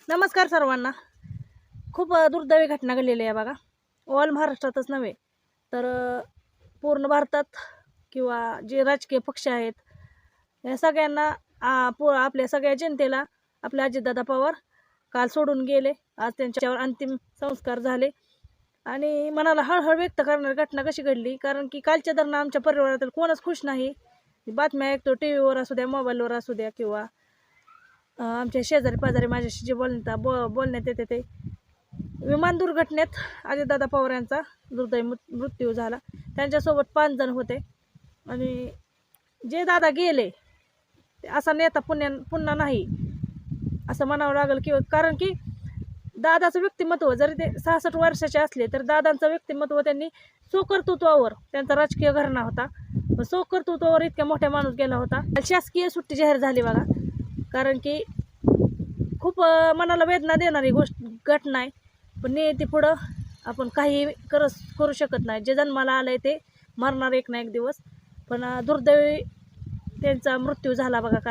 नमस्कार सर्वांना. खूप दुर्दैवी घटना घडलेली आहे बघा. ऑल महाराष्ट्रातच नव्हे तर पूर्ण भारतात किंवा जे राजकीय पक्ष आहेत या सगळ्यांना आपल्या सगळ्या जनतेला आपले अजितदादा पवार काल सोडून गेले. आज त्यांच्यावर अंतिम संस्कार झाले आणि मनाला हळहळ व्यक्त करणारी घटना कशी घडली, कारण की कालच्या दरम्यान आमच्या परिवारातील कोणच खुश नाही. बातम्या ऐकतो टी व्हीवर असू द्या, मोबाईलवर असू द्या किंवा आमच्या शेजारी पाजारी माझ्याशी जे बोलण्यात येते ते विमान दुर्घटनेत अजितदादा पवार यांचा दुर्दैवी मृत्यू झाला. त्यांच्यासोबत 5 जण होते आणि जे दादा गेले ते असा नेता पुन्हा नाही असं म्हणावं लागेल. किंवा कारण की दादाचं व्यक्तिमत्व जरी ते 66 वर्षाचे असले तर दादांचं व्यक्तिमत्व त्यांनी स्वकर्तृत्वावर, त्यांचा राजकीय घराणा होता, स्वकर्तृत्वावर इतक्या मोठ्या माणूस गेला होता. शासकीय सुट्टी जाहीर झाली बघा, कारण की खूप मनाला वेदना देणारी घटना आहे. पण नियती पुढं आपण काही करू शकत नाही. जे जन्माला आलंय ते मरणार एक ना एक दिवस. पण दुर्दैवी त्यांचा मृत्यू झाला बघा.